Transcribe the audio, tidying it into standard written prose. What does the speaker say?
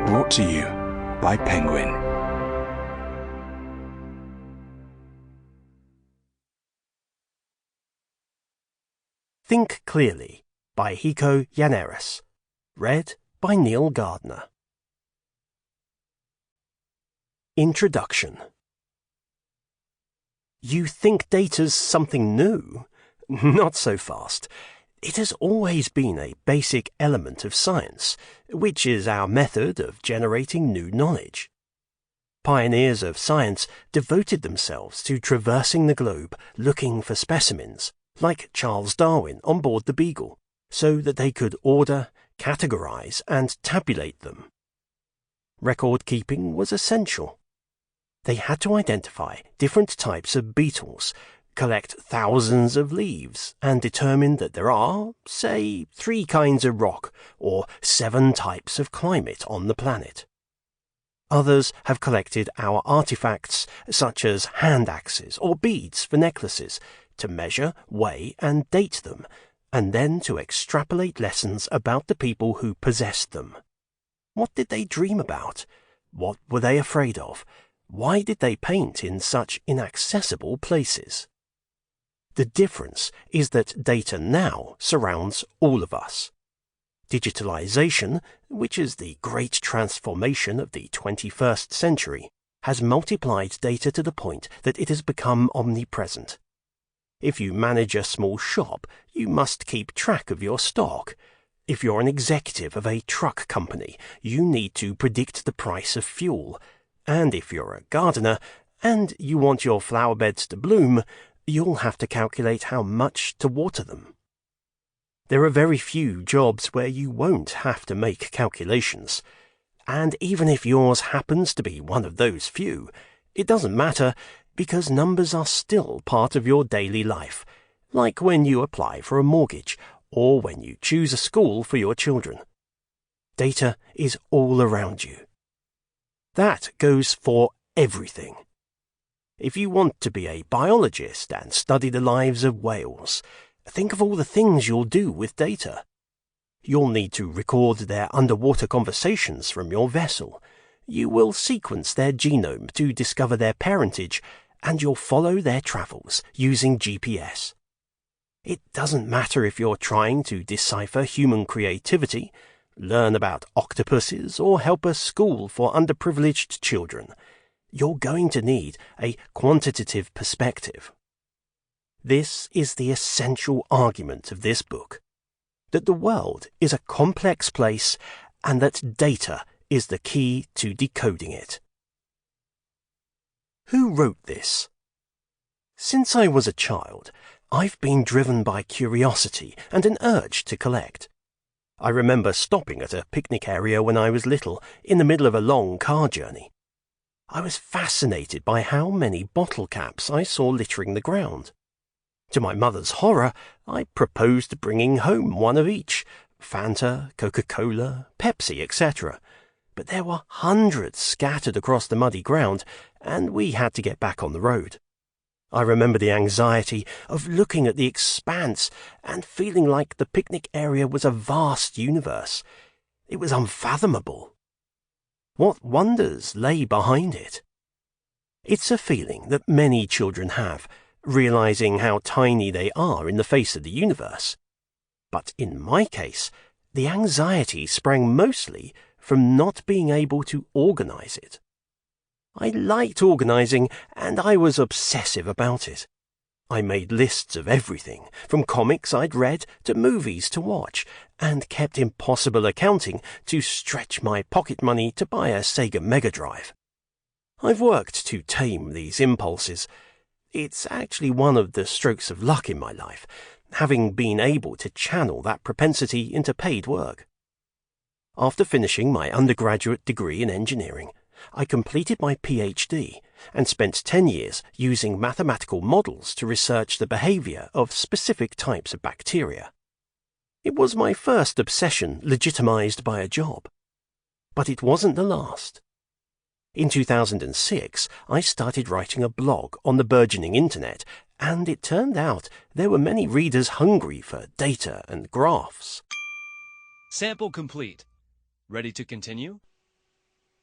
Brought to you by Penguin. Think Clearly by Kiko Llaneras. Read by Neil Gardner. Introduction. You think data's something new? Not so fast. It has always been a basic element of science, which is our method of generating new knowledge. Pioneers of science devoted themselves to traversing the globe looking for specimens, like Charles Darwin on board the Beagle, so that they could order, categorize, and tabulate them. Record keeping was essential. They had to identify different types of beetles, collect thousands of leaves, and determine that there are, say, 3 kinds of rock or 7 types of climate on the planet. Others have collected our artifacts, such as hand axes or beads for necklaces, to measure, weigh, and date them, and then to extrapolate lessons about the people who possessed them. What did they dream about? What were they afraid of? Why did they paint in such inaccessible places? The difference is that data now surrounds all of us. Digitalization, which is the great transformation of the 21st century, has multiplied data to the point that it has become omnipresent. If you manage a small shop, you must keep track of your stock. If you're an executive of a truck company, you need to predict the price of fuel. And if you're a gardener, and you want your flower beds to bloom, you'll have to calculate how much to water them. There are very few jobs where you won't have to make calculations. And even if yours happens to be one of those few, it doesn't matter, because numbers are still part of your daily life, like when you apply for a mortgage or when you choose a school for your children. Data is all around you. That goes for everything. If you want to be a biologist and study the lives of whales, think of all the things you'll do with data. You'll need to record their underwater conversations from your vessel. You will sequence their genome to discover their parentage, and you'll follow their travels using GPS. It doesn't matter if you're trying to decipher human creativity, learn about octopuses, or help a school for underprivileged children. You're going to need a quantitative perspective. This is the essential argument of this book, that the world is a complex place and that data is the key to decoding it. Who wrote this? Since I was a child, I've been driven by curiosity and an urge to collect. I remember stopping at a picnic area when I was little, in the middle of a long car journey. I was fascinated by how many bottle caps I saw littering the ground. To my mother's horror, I proposed bringing home one of each, Fanta, Coca-Cola, Pepsi, etc. But there were hundreds scattered across the muddy ground, and we had to get back on the road. I remember the anxiety of looking at the expanse and feeling like the picnic area was a vast universe. It was unfathomable. What wonders lay behind it? It's a feeling that many children have, realizing how tiny they are in the face of the universe. But in my case, the anxiety sprang mostly from not being able to organize it. I liked organizing, and I was obsessive about it. I made lists of everything, from comics I'd read to movies to watch, and kept impossible accounting to stretch my pocket money to buy a Sega Mega Drive. I've worked to tame these impulses. It's actually one of the strokes of luck in my life, having been able to channel that propensity into paid work. After finishing my undergraduate degree in engineering, I completed my PhD and spent 10 years using mathematical models to research the behavior of specific types of bacteria. It was my first obsession legitimized by a job. But it wasn't the last. In 2006, I started writing a blog on the burgeoning internet, and it turned out there were many readers hungry for data and graphs. Sample complete. Ready to continue?